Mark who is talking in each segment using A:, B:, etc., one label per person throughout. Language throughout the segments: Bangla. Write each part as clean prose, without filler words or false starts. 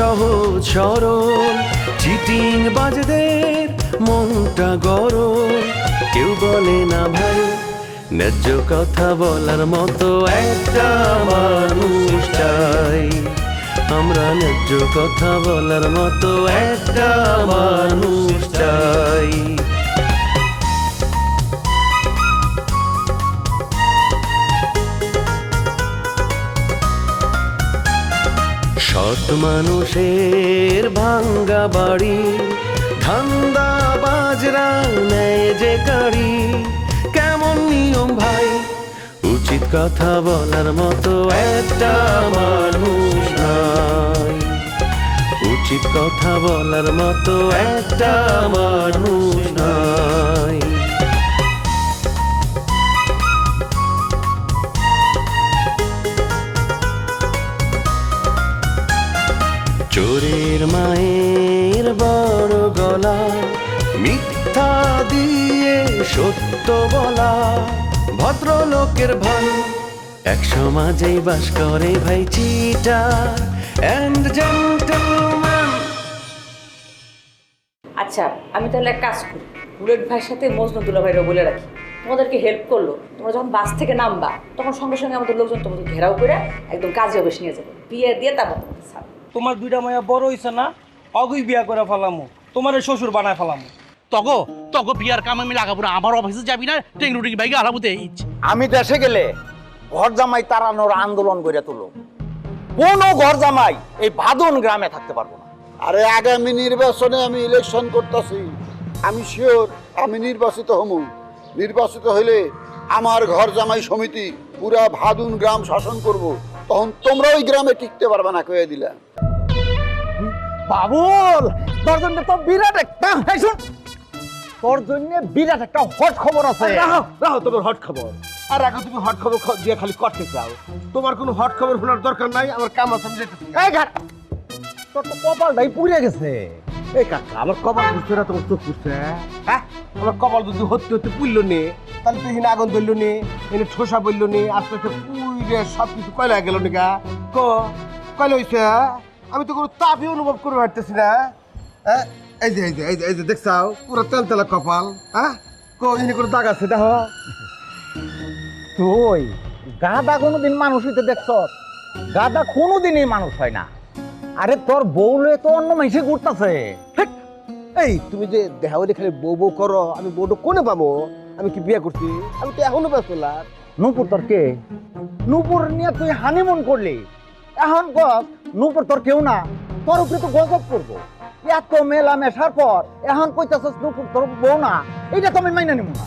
A: সহজ সরল চিটিং বাজদের মনটা গরম, কেউ বলে না ভাই ন্যায্য কথা বলার মতো একটা মানুষ চাই। আমরা ন্যায্য কথা বলার মতো একটা মানুষ চাই। সৎ মানুষের ভাঙ্গা বাড়ি, ধান্দা বাজরা নেয় যে কাড়ি, কেমন নিয়ম ভাই উচিত কথা বলার মতো একটা মানুষ নাই। উচিত কথা বলার মতো একটা মানুষ নাই। চোরের মায়ের বড় গলা, মিথ্যা দিয়ে সত্য বলা, ভদ্রলোকের ভাই এক সমাজেই বাস করে ভাই চিটার এন্ড জেন্টলম্যান।
B: আচ্ছা আমি তাহলে এক কাজ করি, বুলেট ভাইয়ের সাথে মজনু দুলা ভাইরা বলে রাখি, তোমাদেরকে হেল্প করলো, তোমরা যখন বাস থেকে নামবা তখন সঙ্গে সঙ্গে আমাদের লোকজন তোমাদের ঘেরাও করে একদম কাজে অফিস নিয়ে যাবে, বিয়ে দিয়ে তারপর তোমাদের ছাড়।
C: তোমার দুইটা মায়া বড় হইছে না, অগুই বিয়া করে ফেলামু, তোমার শ্বশুর বানায় ফেলামু।
D: তগো তগো বিয়ার কাম আমি লাগাবো না, আমার অফিসে যাবি না, টেং রুটিং বাইকে আলাবুতে
E: আমি দেশে গেলে ঘর জামাই তাড়ানোর আন্দোলন করে তুলো। কোনো ঘর জামাই এই ভাদন গ্রামে থাকতে পারবো না।
F: আরে আগামী নির্বাচনে আমি ইলেকশন করতেছি, আমি শিওর আমি নির্বাচিত হমু। নির্বাচিত হইলে আমার ঘর জামাই সমিতি পুরা ভাদুন গ্রাম শাসন করব, তখন তোমরা ওই গ্রামে টিকতে পারবে না কয়ে দিলা।
E: বাবুল তোর জন্য তো বিরাট একটা শুন, তোর জন্য বিরাট একটা হট খবর আছে।
G: রাহো তোমার হট খবর, আর আগে তুমি হট খবর দিয়ে খালি করতে চাও। তোমার কোনো হট খবর শোনার দরকার নাই, আমার কাম আছে আমি যেতেছি।
E: এই ঘাট, তোর তো কপালটাই পুড়ে গেছে।
G: এই কাকা আমার কপাল বুঝছে না, তোমার চোখ বুঝছে? হ্যাঁ আমার কপাল যদি হতে হতে পুড়লো নে, তাহলে তো এখানে আগুন ধরলো নে, এনে ঠোসা বললো নে, আস্তে আস্তে পুড়ে সব কিছু কয়লা গেল নিকা। কয়লা হয়েছে? আমি তো কোনো তাপই অনুভব করে পারতেছি না। হ্যাঁ এই যে এই যে এই যে এই যে দেখছাও পুরো তেল তেলা কপাল। হ্যাঁ এখানে কোনো দাগ আছে দেখো।
E: তুই গাদা কোনোদিন মানুষ হইতে দেখছ? গাদা কোনোদিনই মানুষ হয় না। আরে তোর বউ লয়ে তো অন্য মানুষে ঘুরতেছে।
G: এই তুমি যে দেখা হলে খালি বউ বউ করো, আমি বউটা কোনে পাবো? আমি কি বিয়ে করছি? আমি তো এখনো ব্যস্ত লাগ।
E: নূপুর তোর কে? নূপুর নিয়ে তুই হানিমুন করলি, এখন কস নূপুর তোর কেউ না, তোর উপরে তো গজব করবো। এত মেলা মেশার পর এখন কইতাছস নূপুর তোর বউ না, এটা তো আমি মাইনা নিব না।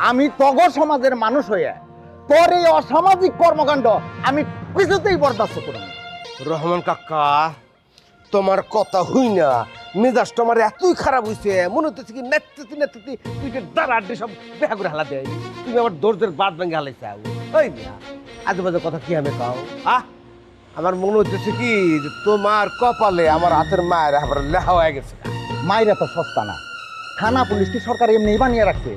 E: আমি তগর সমাজের মানুষ হয়ে তোর এই অসামাজিক কর্মকাণ্ড আমি কিছুতেই বরদাস্ত করি না।
G: রহমান কাকা তোমার কথা হই না, মেজাজ তোমার এতই খারাপ হয়েছে, মনে হচ্ছে কি নেতৃত্ব নেতৃত্ব তুই দাঁড়া আড্ডে সব দেখা করে হালা দেয়। তুমি আমার দর্জের বাদ ভেঙে হালাইছাও। ওই মিয়া আজে বাজে কথা কি আমি কাও? আমার মনে হচ্ছে কি যে তোমার কপালে আমার হাতের মায়ের আবার লেখা হয়ে গেছে।
E: মাইরা তো সস্তা না, থানা পুলিশ কি সরকার এমনি বানিয়ে রাখছে?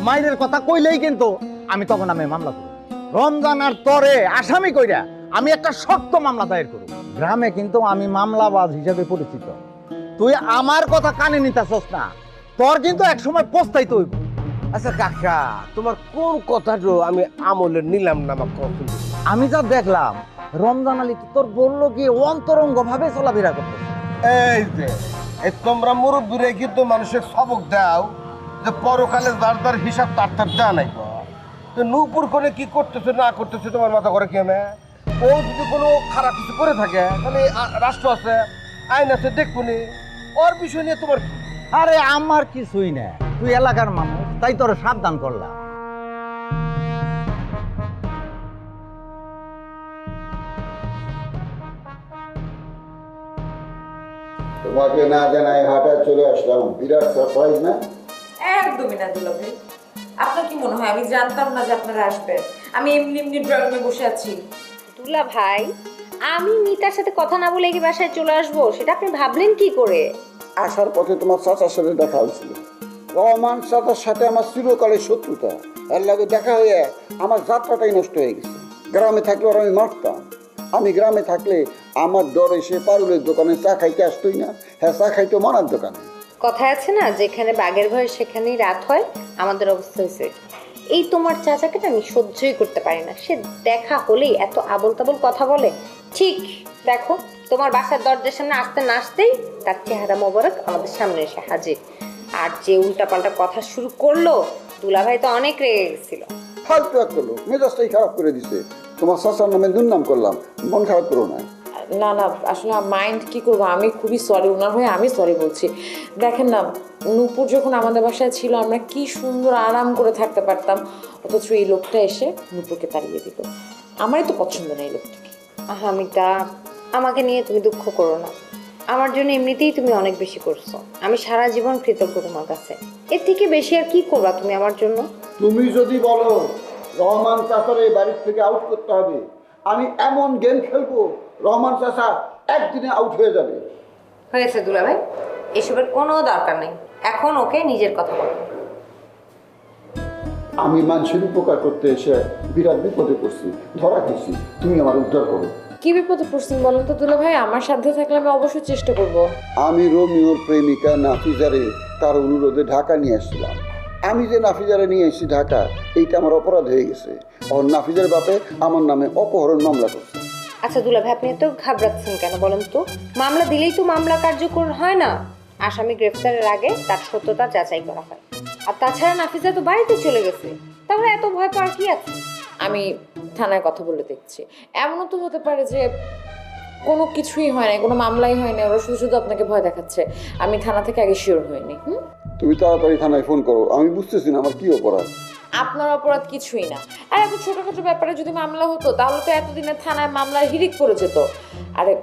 E: মাইরের কথা কইলেই কিন্তু আমি তখন আমি মামলা করি। রমজান আর তরে আসামি কইরা আমি একটা শক্ত মামলা দায়ের করব। গ্রামে কিন্তু আমি মামলাবাজ হিসেবে পরিচিত। তুই আমার কথা কানে নিতেছস না, তোর কিন্তু একসময় পস্তাইতে হইব।
G: আচ্ছা কাকা তোমার কোন কথাটা আমি আমলে নিলাম না?
E: আমি যা দেখলাম রমজান আলী তোর বললো কি অন্তরঙ্গ ভাবে চলাফেরা করতে।
G: এই যে তোমরা মুরব্বীরা কিন্তু মানুষের সবক দাও যে পরকালে যার যার হিসাব তার তার দেওয়া নাই। তো নূপুর কোনে কি করতেছে না করতেছে তোমার মাথা করে কি? আমি ও যদি কোনো খারাপ কিছু করে থাকে তাহলে রাষ্ট্র আছে, আইন আছে, দেখবনি। ওর বিষয় নিয়ে তোমার কি?
E: আরে আমার কিছুই না, তুই এলাকার মানুষ তাই তোর সাবধান করলাম।
F: তোমাকে না জানাই হাঁটা চলে আসলাম, বিরাট সারপ্রাইজ না?
B: একদমই না দুলা ভাই, আপনার কি মনে হয় আমি জানতাম না যে আপনারা আসবেন? আমি এমনি এমনি ড্রয়িং রুমে বসে আছি।
H: দুলা ভাই আমি মিতার সাথে কথা না বলে কি বাসায় চলে আসবো, সেটা আপনি ভাবলেন কি করে?
F: আসার পথে তোমার চাচার সাথে দেখা হয়েছিল। রহমান চাচার সাথে আমার চিরকালের শত্রুতা, এর লাগে দেখা হয়ে আমার যাত্রাটাই নষ্ট হয়ে গেছে। গ্রামে থাকলে ওর আমি মারতাম, আমি গ্রামে থাকলে আমার ডরে সে পারুলের দোকানে চা খাইতে আসতোই না, হ্যাঁ চা খাইতো মানার দোকানে।
H: কথায় আছে না, যেখানে বাঘের ভয় সেখানেই রাত হয়। আমাদের অবস্থা হয়েছে এই, তোমার চাচাকে না আমি সহ্যই করতে পারি না। সে দেখা হলেই এত আবল তাবল কথা বলে। ঠিক দেখো, তোমার বাসার দরজার সামনে আসতে না আসতেই তার চেহারা মোবারক আমাদের সামনে এসে হাজির। আর যে উল্টাপাল্টা কথা শুরু করলো, দুলাভাই তো অনেক রেগে গেছিল।
F: ফালতু একটা লোক, মেজাজটাই খারাপ করে দিছে। তোমার চাচার নামে দুর্নাম করলাম, মন খারাপ করো না।
I: না না, আসলে মাইন্ড কি করবো, আমি খুবই সরি, ওনার হয়ে আমি সরি বলছি। দেখেন না, নূপুর যখন আমাদের বাসায় ছিল আমরা কি সুন্দর আরাম করে থাকতে পারতাম, অথচ এই লোকটা এসে নূপুরকে তাড়িয়ে দিল। আমারই তো পছন্দ না এই লোকটাকে।
H: মিতা, আমাকে নিয়ে তুমি দুঃখ করো না। আমার জন্য এমনিতেই তুমি অনেক বেশি করছো। আমি সারা জীবন কৃতজ্ঞ তোমার কাছে। এর থেকে বেশি আর কি করবা তুমি আমার জন্য?
F: তুমি যদি বলো রহমান চাচারে বাড়ির থেকে আউট করতে হবে, আমি এমন গেম খেলবো রহমান চাচা একদিনে আউট হয়ে যাবে।
H: হয়েছে দুলাভাই, এসবের কোনো দরকার নেই। এখন ওকে নিজের কথা বলো।
F: আমি মানুষের উপকার করতে এসে বিরাট বিপদে পড়ছি, ধরা খেয়েছি, তুমি আমার উদ্ধার করো।
I: কি বিপদে পড়ছেন বলেন তো দুলা ভাই? আমার সাধ্য থাকলে আমি অবশ্যই চেষ্টা করব।
F: আমি রোমিওর প্রেমিকা নাফিজারে তার অনুরোধে ঢাকা নিয়ে আসছিলাম। আমি যে নাফিজারে নিয়ে এসেছি ঢাকা, এইটা আমার অপরাধ হয়ে গেছে। আর নাফিজার বাপে আমার নামে অপহরণ মামলা করছে।
H: আচ্ছা দুলাভাই, আপনি এত ঘাবড়াচ্ছেন কেন বলেন তো? মামলা দিলেই তো মামলা কার্যকর হয় না। আসামি গ্রেফতারের আগে তার সত্যতা যাচাই করা হয়। আর তাছাড়া নাফিজা তো বাড়িতে চলে গেছে, তাহলে এত ভয় পাওয়ার কি আছে?
I: আমি থানায় কথা বলে দেখছি। এমনও তো হতে পারে যে কোনো কিছুই হয় না, কোনো মামলাই হয় না, ওরা শুধু শুধু আপনাকে ভয় দেখাচ্ছে। আমি থানা থেকে আগে শিওর হইনি।
F: তুমি তাড়াতাড়ি থানায় ফোন করো, আমি বুঝতেছি না আমার কি অপরাধ।
I: আপনার অপরাধ কিছুই না। আর এত ছোটখাটো ব্যাপারে যদি মামলা হতো তাহলে তো এতদিনে থানায় মামলার হিড়িক পড়ে যেত। আরে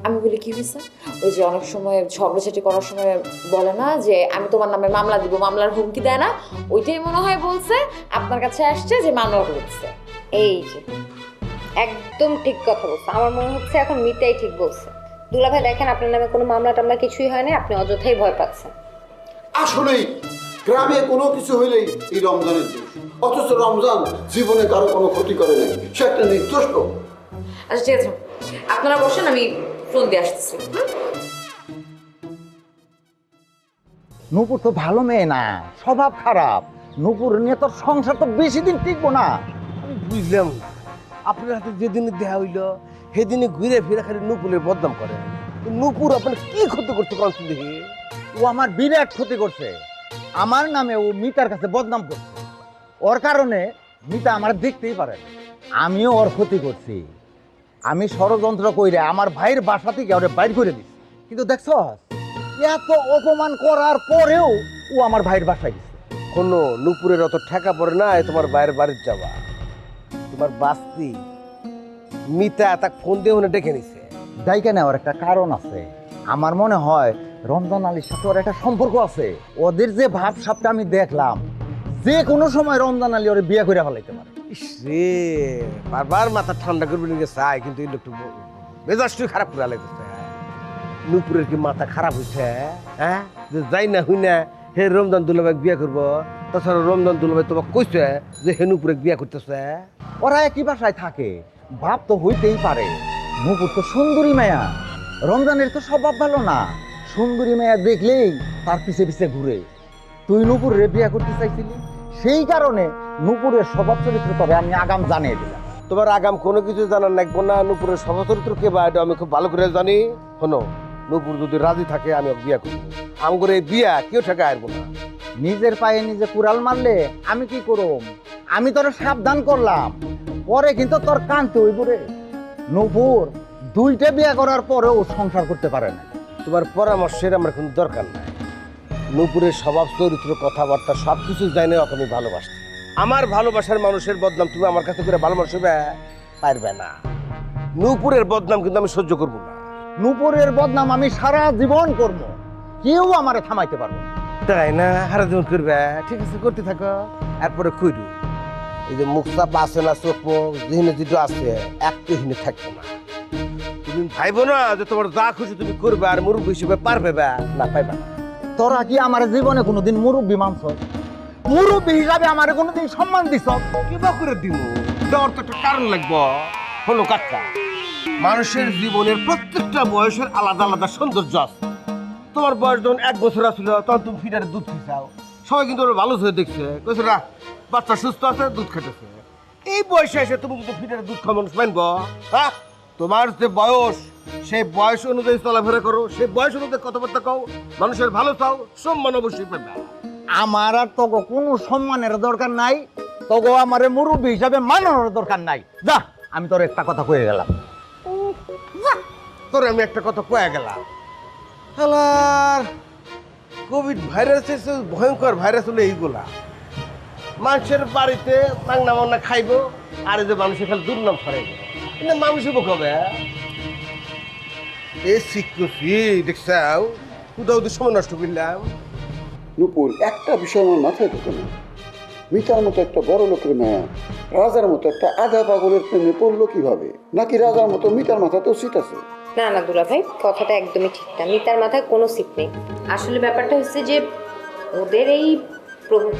I: আমি বলি কি হয়েছে, ওই যে অনেক সময় ঝগড়াঝাটি করার সময় বলে না যে আমি তোমার নামে মামলা দিব, মামলার হুমকি দেয় না, ওইটাই মনে হয় বলছে। আপনার কাছে আসছে যে মামলা করেছে।
H: এই যে একদম ঠিক কথা বলছে। আমার মনে হচ্ছে এখন মিতাই ঠিক বলছে। দুলাভাই দেখেন, আপনার নামে কোনো মামলা টামলা কিছুই হয় না, আপনি অযথাই ভয় পাচ্ছেন।
F: আসলেই গ্রামে কোনো কিছু হইলেই এই রমজানের দোষ, অথচ রমজান জীবনে কারো কোনো ক্ষতি করে নাই, সে একটা নির্দোষ লোক।
I: আচ্ছা ঠিক আছে, আপনারা বসেন, আমি ফোন দিয়ে আসতেছি।
E: নূপুর তো ভালো মেয়ে না, স্বভাব খারাপ। নূপুর নিয়ে তোর সংসার তো বেশি দিন টিকবো না।
G: আমি বুঝলাম না, আপনার হাতে যেদিনে দেখা হইল সেদিনে ঘুরে ফিরে খালি নূপুরের বদনাম করে। নূপুর আপনার কি ক্ষতি করতে পারছেন দেখি?
E: ও আমার বিরাট ক্ষতি করছে। আমার নামে ও মিতার কাছে বদনাম করছে। ওর কারণে মিতা আমার দেখতেই পারে না। আমিও ওর ক্ষতি করছি। আমি ষড়যন্ত্র কইরে আমার ভাইয়ের বাসা থেকে ওরে বাইর করে দিচ্ছি। কিন্তু দেখছ, এত অপমান করার পরেও ও আমার ভাইয়ের বাসায় গেছে।
G: কোনো নূপুরের অত ঠেকা পড়ে না তোমার বাইরের বাড়ির যাওয়া। তোমার বাস্তি মিতা তাক ফোন দিয়ে ওনে ডেকে নিছে।
E: ডাইকা নেওয়ার একটা কারণ আছে। আমার মনে হয় রমজান আলীর সাথে ওর একটা সম্পর্ক আছে। ওদের যে ভাব সাপটা আমি দেখলাম, যে কোনো সময় রমজান আলী ওরে বিয়ে করে ফেলাইতে পারে।
G: রে বারবার মাথা ঠান্ডা করবে নিয়ে চাই, কিন্তু এই লোকটা মেজাজটাই খারাপ করে লাগতেছে। নূপুরের কি মাথা খারাপ হয়েছে? হ্যাঁ, যে যাই না হই না হে রমজান দুলাভাই বিয়ে করবো। তাছাড়া রমজান দুলাভাই তোমাকে কইছে যে হে নূপুরে বিয়ে করতেছে।
E: ওরা একই বাসায় থাকে, ভাব তো হইতেই পারে। নূপুর তো সুন্দরী মেয়া, রমজানের তো স্বভাব ভালো না। সুন্দরী মেয়া দেখলেই তার পিছে পিছে ঘুরে। তুই নূপুরে বিয়ে করতে চাইছিলি, সেই কারণে নূপুরের স্বভাব চরিত্র তবে আমি আগাম জানিয়ে দিলাম।
G: তোমার আগাম কোনো কিছু জানার লাগবো না। নূপুরের স্বভাবচরিত্র কে বা এটা আমি খুব ভালো করে জানি। শোনো, নূপুর যদি রাজি থাকে আমি বিয়ে করবো। আমার এই বিয়া কেউ ঠেকা আসবো না।
E: নিজের পায়ে নিজে কুড়াল মারলে আমি কি করব? আমি তোর সাবধান করলাম, পরে কিন্তু তোর কানতে হইব রে। নূপুর দুইটা বিয়ে করার পরেও সংসার করতে পারে না।
G: তোমার পরামর্শের আমার কোনো দরকার নাই। নূপুরের স্বভাব চরিত্র কথাবার্তা সব কিছু জানে ওকে আমি ভালোবাসি। আমার ভালোবাসার মানুষের বদনাম তুমি আমার কাছে করে ভালোবাসবে পারবে না। নূপুরের বদনাম কিন্তু আমি সহ্য করবো না।
E: নূপুরের বদনাম আমি সারা জীবন করব, কেউ আমারে থামাইতে পারবো না।
G: তাই না? হারা জীবন করবে? ঠিক আছে, করতে থাকো। এরপরে কইরু এই যে মুখটা বাসে না, চোখ যেখানে যেটা আছে একটু হিনে থাকবো না। তুমি ভাইবো না যে তোমার যা খুশি তুমি করবে আর মুরব্বী হিসেবে পারবে না, পাইবা না।
E: তোরা কি আমার জীবনে কোনোদিন মুরব্বী মানছ? মুরব্বী হিসাবে আমার কোনোদিন সম্মান দিছ?
G: কিবা করে দিব? দেওয়ার তো একটা কারণ লাগবো। হলো কাটটা মানুষের জীবনের প্রত্যেকটা বয়সের আলাদা আলাদা সৌন্দর্য আছে। তোমার বয়স যখন 1 বছর আসছিল তখন তুমি ফিটারে দুধ খাইছাও, সবাই কিন্তু ওরা ভালো হয়ে দেখছে, কইছে না বাচ্চা সুস্থ আছে, দুধ খাইতেছে। এই বয়সে এসে তুমি কিন্তু ফিটারে দুধ খাওয়া মানুষ মানবো? হ্যাঁ, তোমার যে বয়স সেই বয়স অনুযায়ী চলাফেরা করো, সেই বয়স অনুযায়ী কথাবার্তা কও, মানুষের ভালো চাও, সম্মান অবশ্যই পাবে।
E: আমার আর তোকে কোনো সম্মানের দরকার নাই, তোকে আমার মুরব্বী হিসাবে মানানোর দরকার নাই। যা, আমি তোর একটা কথা কয়ে গেলাম।
G: তোর আমি একটা কথা কয়ে গেলাম, শালার কোভিড ভাইরাস এসে ভয়ঙ্কর ভাইরাস হলো এইগুলা। মানুষের বাড়িতে মাংনা মাংনা খাইবো, আর এই যে মানুষের খালি দুর্নাম ছড়াইবো, কিন্তু মানুষই বোকাবে। এ শিখছি দেখছাও, কোথাও তো সময় নষ্ট করলাম।
F: নুপুর, একটা বিষয় আমার মাথায় ঢোকে না। মিতার মতো একটা বড় লোকের মেয়ে রাজার মতো একটা আধা পাগলের প্রেমে পড়লো কিভাবে? নাকি রাজার মতো মিতার মাথাতেও সিট আছে?
H: না না দুলা ভাই, কথাটা একদমই ঠিক না। মিতার মাথায় কোনো সিট নেই। আসলে ব্যাপারটা হচ্ছে যে ওদের এই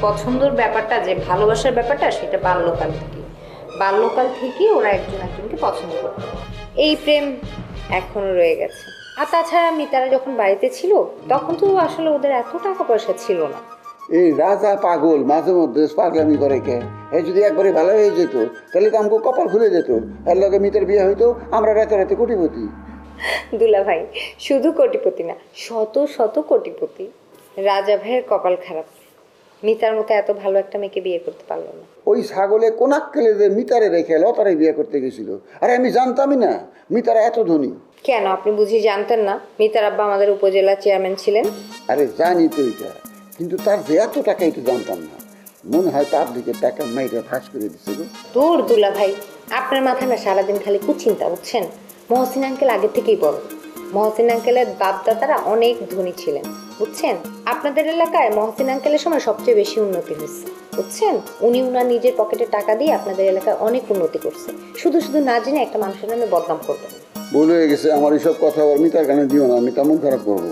H: পছন্দের ব্যাপারটা, যে ভালোবাসার ব্যাপারটা, সেটা বাল্যকাল থেকে ওরা একজন একজনকে পছন্দ করত। এই প্রেম এখনো রয়ে গেছে। আর তাছাড়া মিতারা যখন বাড়িতে ছিল তখন তো আসলে ওদের এত টাকা পয়সা ছিল না।
F: এই রাজা পাগল মাঝে মধ্যে পাগলামি করে কে? এই যদি একবারে ভালো হয়ে যেত তাহলে তো আমাকে কপাল খুলে যেত, এর লগে মিতার বিয়ে হইতো, আমরা রাতে রাতে কোটিপতি।
H: দুলা ভাই, শুধু কোটিপতি না, শত শত কোটিপতি। রাজা ভাইয়ের কপাল খারাপ, মিতার মতো এত ভালো একটা মেয়েকে বিয়ে করতে পারলো না।
F: ওই ছাগলে কোনাক্কেলে যে মিতারে রেখে লতারে বিয়ে করতে গেছিল, আরে আমি জানতামই না মিতারা এত ধনী।
H: কেন, আপনি বুঝি জানতেন না মিতার আব্বা আমাদের উপজেলা চেয়ারম্যান ছিলেন?
F: আরে জানি তো এটা, কিন্তু তার যে এত টাকাই তো জানতাম না। মনে হয় পাবলিকের টাকা মেয়েটা ফাঁস করে দিচ্ছে গো।
H: দূর দুলা ভাই, আপনার মাথায় না সারাদিন খালি কুচিন্তা, বুঝছেন? মহসিন আঙ্কেল আগে থেকেই বড়। মহসিন আঙ্কেলের বাপদাদারা অনেক ধনী ছিলেন, বুঝছেন? আপনাদের এলাকায় মহসিন আঙ্কেলের সময় সবচেয়ে বেশি উন্নতি হয়েছে, বুঝছেন? উনি উনার নিজের পকেটে টাকা দিয়ে আপনাদের এলাকায় অনেক উন্নতি করছে। শুধু শুধু না জেনে একটা মানুষের নামে বদনাম করবেন।
F: ভুল হয়ে গেছে, আমার এইসব কথা আবার মিতার কানে দিও না, আমি তেমন খারাপ করবো।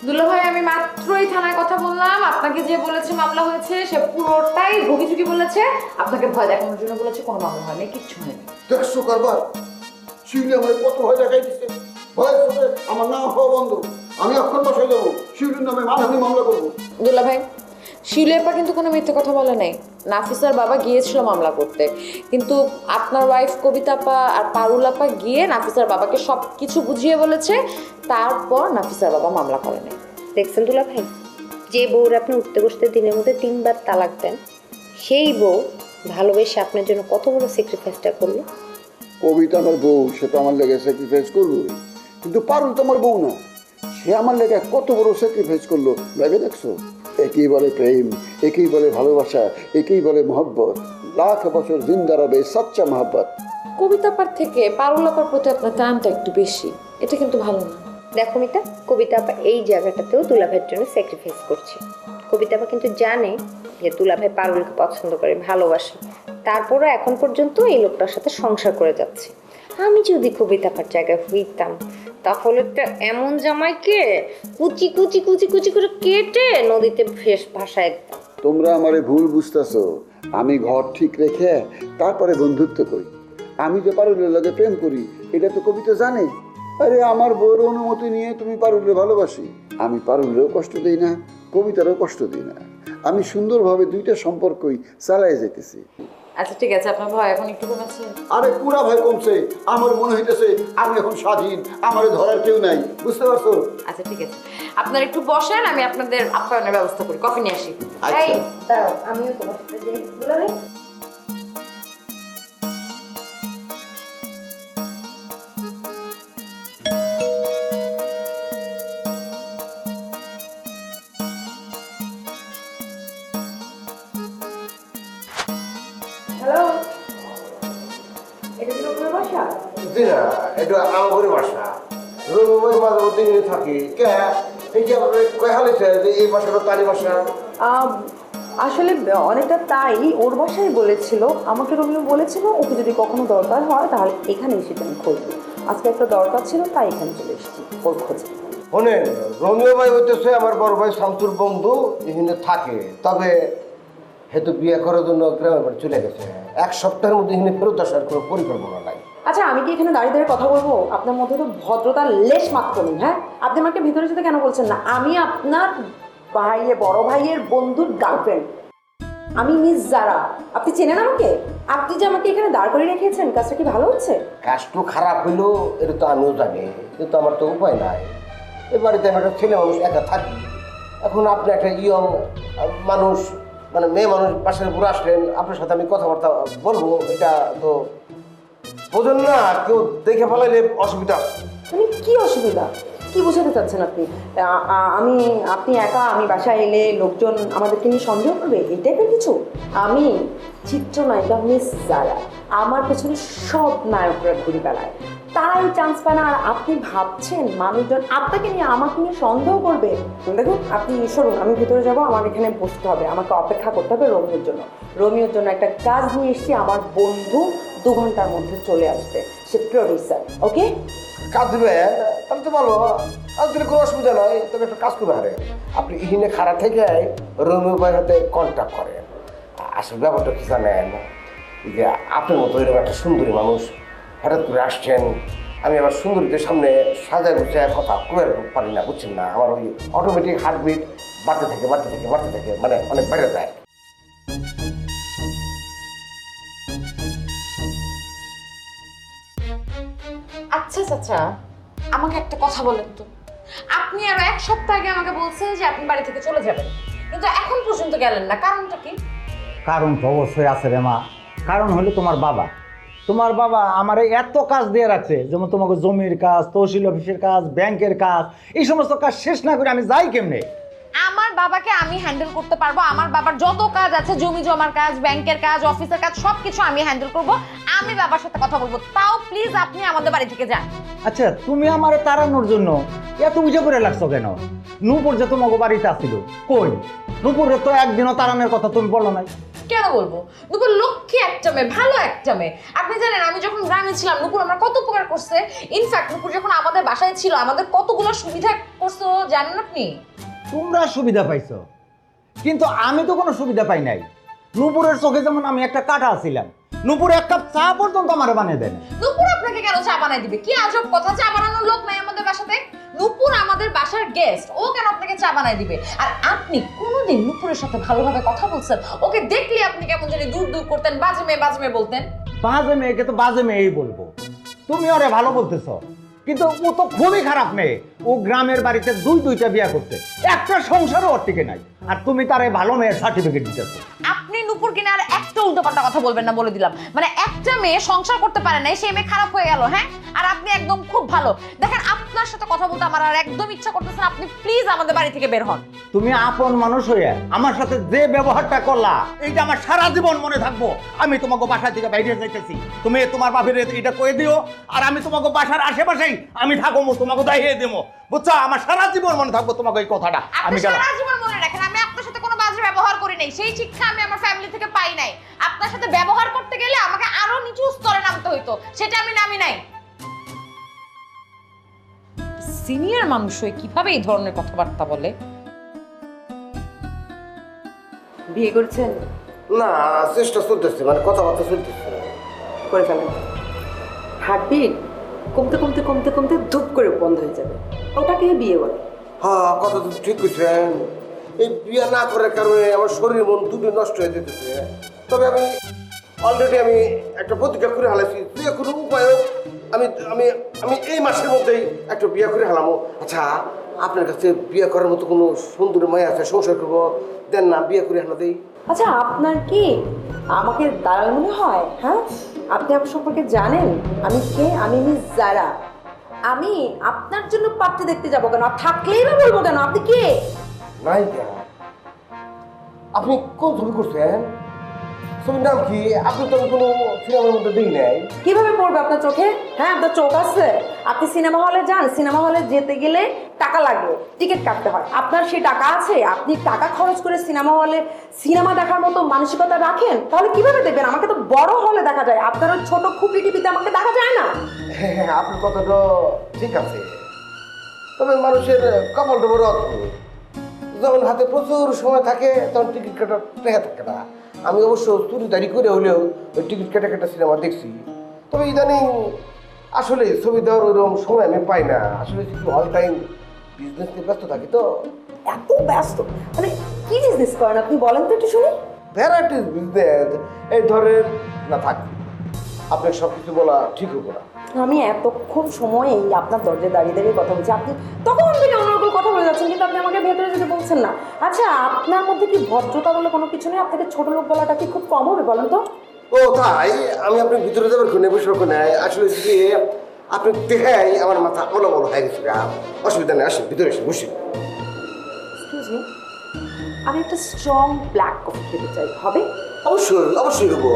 I: দুলা ভাই, আমি মাত্রই থানায় কথা বললাম। আপনাকে যে বলেছে মামলা হয়েছে সে পুরোটাই ভুগিচুকি বলেছে। আপনাকে ভয় দেখানোর জন্য বলেছে, কোনো মামলা হয়নি, কিচ্ছু হয়নি।
F: দেখছো কারবার, শিউলি আমার কত ভয় দেখাই দিচ্ছে। ভয়ের সাথে আমার নাম হওয়া বন্ধ। আমি অক্ষর বসায় যাবো, শিউলির নামে মানহানি মামলা করবো।
I: দুলা ভাই, শিউলিয়াপা কিন্তু কোনো মিথ্যে কথা বলে নাই। নাফিসার বাবা গিয়েছিল মামলা করতে, কিন্তু আপনার ওয়াইফ কবিতাপা আর পারুলাপা গিয়ে নাফিসার বাবাকে সব কিছু বুঝিয়ে বলেছে, তারপর নাফিসার বাবা মামলা করে নাই।
H: দেখছেন দুলা ভাই, যে বউর আপনি উঠতে বসতে দিনের মধ্যে 3 বার তালাক দেন, সেই বউ ভালোবেসে আপনার জন্য কত বড় স্যাক্রিফাইসটা করলো।
F: কবিতা আমার বউ, সে তো আমার লেগে স্যাক্রিফাইস করবোই, কিন্তু পারুল তো আমার বউ না। সে আমার লেগে কত বড় স্যাক্রিফাইস করলো ভেবে দেখছো? একেই বলে প্রেম, একেই বলে ভালোবাসা, একেই বলে মহব্বত। লাখ বছর জিন্দা রবে সচ্চা মহব্বত।
I: কবিতাপার থেকে পারুলাপার প্রতি আপনার টানটা একটু বেশি, এটা কিন্তু ভালো না।
H: দেখো মিতা, কবিতাপা এই জায়গাটাতেও দুলাভাইয়ের জন্য স্যাক্রিফাইস করছে। কবিতাপা কিন্তু জানে যে দুলাভাই পারুলকে পছন্দ করে, ভালোবাসে, তারপরও এখন পর্যন্ত এই লোকটার সাথে সংসার করে যাচ্ছে। আমি যদি কবিতাপার জায়গায় হইতাম তাহলে তো এমন জামাইকে কুচি কুচি কুচি কুচি করে কেটে নদীতে ভাসায় দিতাম।
F: তোমরা আমারে ভুল বুঝতেছো। আমি ঘর ঠিক রেখে তারপরে বন্ধুত্ব করি। আমি যে পারুলের লগে প্রেম করি এটা তো কবিতা জানে। আরে আমার বউর অনুমতি নিয়ে তুমি পারুলে ভালোবাসি। আমি পারুলেও কষ্ট দিই না, কবিতারও কষ্ট দিই না। আমি সুন্দরভাবে দুইটা সম্পর্কই চালাই যেতেছি।
I: আচ্ছা ঠিক আছে, আপনার ভয় এখন একটু কমেছে?
F: আরে পুরা ভয় কমছে। আমার মনে হইতেছে আমি এখন স্বাধীন, আমার ধরার কেউ নাই, বুঝতে পারছো?
I: আচ্ছা ঠিক আছে, আপনারা একটু বসেন, আমি আপনাদের আপ্যায়নের ব্যবস্থা করি, কফি নিয়ে আসি।
F: আচ্ছা।
H: এই দাঁড়াও, আমিও তোমার সাথে যাই। দুলাভাই,
I: হ্যালো, এটা কি আপনার বাসা?
G: জি না, এটা আমার বাসা। রবিবার মাঝে মধ্যে এখানে থাকি। কে এই যে আপনার কয়া হলেছে যে এই বাসাটা তারই বাসা?
B: আসলে অনেকটা তাই, ওর বাসায় বলেছিল, আমাকে রোমিও বলেছিল ওকে যদি কখনো দরকার হয় তাহলে এখানে এসে আমি খুঁজবো। আজকে একটা দরকার ছিল তাই এখানে চলে এসেছি ওর খোঁজে।
G: শোনেন, রোমিও ভাই হইতেছে আমার বড় ভাই শামসুর বন্ধু, এখানে থাকে। তবে হেতু বিয়ে করার জন্য গ্রামের বাড়ি চলে গেছে। 1 সপ্তাহের মধ্যে এখানে ফেরত আসার কোনো পরিকল্পনা নাই।
B: আচ্ছা আমি কি এখানে দাঁড়িয়ে দাঁড়িয়ে কথা বলবো? আপনার মধ্যে তো ভদ্রতার লেশ মাত্র নেই। হ্যাঁ, আপনি আমাকে ভিতরে যেতে কেন বলছেন না? আমি আপনার বড় ভাইয়ের বন্ধুর গার্লফ্রেন্ড, আমি মিস জারা। আপনি চেনেন আমাকে? আপনি যে আমাকে এখানে দাঁড় করে রেখেছেন, কাজটা কি ভালো হচ্ছে?
G: কাজটা খারাপ হইলো এটা তো আমিও জানি, কিন্তু আমার তো উপায় নাই। এ বাড়িতে আমি একটা ছেলে মানুষ একা থাকি। এখন আপনি একটা ইয়ং মানুষ, মানে মেয়ে মানুষ পাশের উপরে আসলেন, আপনার সাথে আমি কথাবার্তা বলবো, এটা তো বোঝেন না, কেউ দেখে ফেলাইলে অসুবিধা আছে।
B: মানে কি অসুবিধা? কি বোঝাতে চাচ্ছেন আপনি? আপনি একা, আমি বাসায় এলে লোকজন আমাদেরকে নিয়ে সন্দেহ করবে, এই টাইপের কিছু? আমি চিত্রনায়িকা মিস জারা, আমার পেছনে সব নায়করা ঘুরে বেড়ায়, তারাই চান্স পায় না। আর আপনি ভাবছেন মানুষজন আপনাকে নিয়ে আমাকে নিয়ে সন্দেহ করবে? দেখুন আপনি সরুন, আমি ভেতরে যাব, আমার এখানে বসতে হবে, আমাকে অপেক্ষা করতে হবে রোমিওর জন্য। রোমিওর জন্য একটা কাজ নিয়ে এসেছি, আমার বন্ধু 2 ঘন্টার মধ্যে চলে আসবে, সে প্রডিউসার। ওকে,
G: কাজ দেবেন তাহলে তো ভালো, কাজ দিলে কোনো অসুবিধা নয়। তবে একটা কাজ করবে, হারে আপনি এখানে খারাপ থেকে রোমিও ভাইয়ের সাথে কন্ট্যাক্ট করেন। আসলে ব্যাপারটা কি জানেন, যে আপনার মতো এরকম একটা সুন্দরী মানুষ হঠাৎ করে আসছেন, আমি আমার সুন্দরীদের সামনে সাজায় গুছায় কথা কয়ে পারি না, বুঝছেন না? আমার ওই অটোমেটিক হার্টবিট বাড়তে থাকে, মানে অনেক বেড়ে যায়।
I: আচ্ছা চাচা, আমাকে একটা কথা বলেন তো, আপনি আরো 1 সপ্তাহ আগে আমাকে বলছেন যে আপনি বাড়ি থেকে চলে যাবেন, কিন্তু এখন পর্যন্ত গেলেন না, কারণটা কি?
E: কারণ তো অবশ্যই আছে রে মা। কারণ হলো তোমার বাবা। তোমার বাবা আমার এত কাজ দিয়ে রাখছে, যেমন তোমাকে জমির কাজ, তহসিল অফিসের কাজ, ব্যাংকের কাজ, এই সমস্ত কাজ শেষ না করে আমি যাই কেমনে?
I: আমার বাবাকে আমি হ্যান্ডেল করতে পারবো। আমার বাবার যত কাজ আছে, জমি জমার কাজ, ব্যাংকের কাজ, অফিসের কাজ, সবকিছু আমি হ্যান্ডেল করব। আমি বাবার সাথে কথা বলবো, তাও প্লিজ আপনি আমাদের বাড়ি থেকে যান।
E: আচ্ছা তুমি আমার তাড়ানোর জন্য এত উজে করে লাগছো কেন? নূপুর যে তোমাকে বাড়িতে আসছিল, কই নূপুরের তো একদিনও তাড়ানোর কথা তুমি বলো নাই।
I: কেন বলবো? নুপুর লক্ষ্মী একটা মেয়ে, ভালো একটা মেয়ে। আপনি জানেন আমি যখন গ্রামে ছিলাম নুপুর আমার কত উপকার করছে। ইনফ্যাক্ট নুপুর যখন আমাদের বাসায় ছিল আমাদের কতগুলো সুবিধা করছে জানেন আপনি?
E: তোমরা সুবিধা পাইছো, কিন্তু আমি তো কোনো সুবিধা পাই নাই। নূপুরের চোখে যেমন আমি একটা কাটা ছিলাম, নূপুর 1 কাপ চা পর্যন্ত আমার বানিয়ে দেন।
I: নুপুর আপনাকে কেন চা বানাই দিবে? কি আজব কথা, চা বানানোর লোক নাই আমাদের বাসাতে। নুপুর আমাদের বাসার গেস্ট, ও কেন আপনাকে চা বানাই দিবে? আর আপনি কোনোদিন নুপুরের সাথে ভালোভাবে কথা বলছেন? ওকে দেখলে আপনি কেমন জানি দূর দূর করতেন, বাজে মেয়ে বলতেন।
E: বাজে মেয়েকে তো বাজে মেয়েই বলবো। তুমি ওরে ভালো বলতেছ, কিন্তু ও তো খুবই খারাপ মেয়ে। ও গ্রামের বাড়িতে 2টা বিয়ে করতে, একটা সংসারও ওর টিকে নাই, আর তুমি তারে ভালো মেয়ের সার্টিফিকেট দিতেছো।
I: আপনি নুপুর কিনা আর একটা উল্টোপাল্টা কথা বলবেন না, বলে দিলাম। মানে একটা মেয়ে সংসার করতে পারে না, সেই মেয়ে খারাপ হয়ে গেল, হ্যাঁ? আর আপনি একদম খুব ভালো। দেখেন আপনার সাথে কথা বলতে আমার আর একদম ইচ্ছা করতেছে না। আপনি প্লিজ আমাদের বাড়ি থেকে বের হন।
E: তুমি আপন মানুষ হয়ে আমার সাথে যে ব্যবহারটা করলা, এইটা আমার সারা জীবন মনে থাকবো। আমি তোমাকে বাসা থেকে বাইরে যাইতেছি, তুমি তোমার বাপের এটা কয়ে দিও, আর আমি তোমাকে বাসার আশেপাশেই আমি থাকবো, তোমাকে দাঁড়িয়ে দেবো, বুঝছো? আমার সারা জীবন মনে থাকবো তোমাকে এই কথাটা। আমি গেলাম।
I: সারা জীবন মনে রাখেন আমি আপনার সাথে কোনো বাজে ব্যবহার করি নাই, সেই শিক্ষা আমি আমার ফ্যামিলি থেকে পাই নাই। আপনার সাথে ব্যবহার করতে গেলে আমাকে আরো নিচু স্তরে নামতে হইতো, সেটা আমি নামি নাই। সিনিয়র মানুষ হয়ে কিভাবে এই ধরনের কথাবার্তা বলে?
B: বিয়ে করছেন?
G: না, চেষ্টা চলতেছে, মানে কথাবার্তা চলতেছে।
B: করে ফেলেন। হার্টবিট কমতে কমতে কমতে কমতে ধূপ করে বন্ধ হয়ে যাবে, ওটাকে বিয়ে বলে।
G: হ্যাঁ, কথা তো ঠিক কইছেন। এই বিয়ে না করার কারণে আমার শরীর মন দুটো নষ্ট হয়ে যেতেছে। তবে আমি অলরেডি একটা প্রতিজ্ঞা করে হালাইছি, যে কোনো উপায়ও আমি আমি আমি এই মাসের মধ্যেই একটা বিয়ে করে হালামো। আচ্ছা, আপনার কাছে বিয়ে করার মতো কোনো সুন্দর মায়া আছে, সংসার করবো, দেন না বিয়ে করে হালা দেই।
B: আচ্ছা আপনার কি আমাকে দালাল মনে হয়? হ্যাঁ, আপনি আমার সম্পর্কে জানেন আমি কে? আমি মিস জারা। আমি আপনার জন্য পাত্রী দেখতে যাবো কেন? আর থাকলেই বা বলবো কেন? আপনি কে?
G: নায়িকা? আপনি কোন ছবি করছেন? ছবির নাম কি? আপনি তো কোনো সিনেমার মধ্যে দিই নাই।
B: কিভাবে পড়বে আপনার চোখে? হ্যাঁ, আপনার চোখ আছে? আপনি সিনেমা হলে যান, সিনেমা হলে যেতে গেলে টাকা লাগে, টিকিট কাটতে হয়। আপনার সেই টাকা আছে? আপনি টাকা খরচ করে সিনেমা হলে সিনেমা দেখার মতো মানসিকতা রাখেন? তাহলে কিভাবে দেখবেন? আমাকে তো বড় হলে দেখা যায়, আপনার ওই ছোট খুপড়ি টিভিতে আমাকে দেখা যায় না।
G: হ্যাঁ, আপনার কথাটা ঠিক আছে, তবে মানুষের কপালটা বড় অদ্ভুত। যখন হাতে প্রচুর সময় থাকে তখন টিকিট কাটার টেহা থাকে না। আমি অবশ্য চুরিদারি করে হলেও ওই টিকিট কেটে সিনেমা দেখছি। তবে ইদানিং আসলে ছবি দেওয়ার ওইরকম সময় আমি পাই না, আসলে কিছু অল টাইম বিজনেস নিয়ে ব্যস্ত থাকি তো।
B: এত ব্যস্ত মানে কি বিজনেস করেন আপনি বলেন তো একটু শুনি।
G: ভ্যারাইটিস বিজনেস, এই ধরেন না থাক, আপনার সব কিছু বলা ঠিক হবো না।
B: আমি এতক্ষণ সময় এই আপনার দরজায় দাঁড়িয়ে দাঁড়িয়ে কথা বলছি, আপনি তখন থেকে অন্যরকম কথা বলে যাচ্ছেন, কিন্তু আপনি আমাকে ভেতরে যেতে বলছেন না। আচ্ছা, আপনার মধ্যে কি ভদ্রতা বলে কোনো কিছু নেই? আপনাকে ছোট লোক বলাটা কি খুব কম হবে বলেন তো?
G: ও তাই, আমি আপনার ভিতরে যাবার কোনে বসে নেই, আসলে যদি আপনি দেখাই আমার মাথা বলো বলো হয়ে গেছে, অসুবিধা নেই, আসেন ভিতরে এসে বসি।
B: এক্সকিউজ মি, আমি একটা স্ট্রং ব্ল্যাক কফি খেতে চাই, হবে?
G: অবশ্যই অবশ্যই হবো।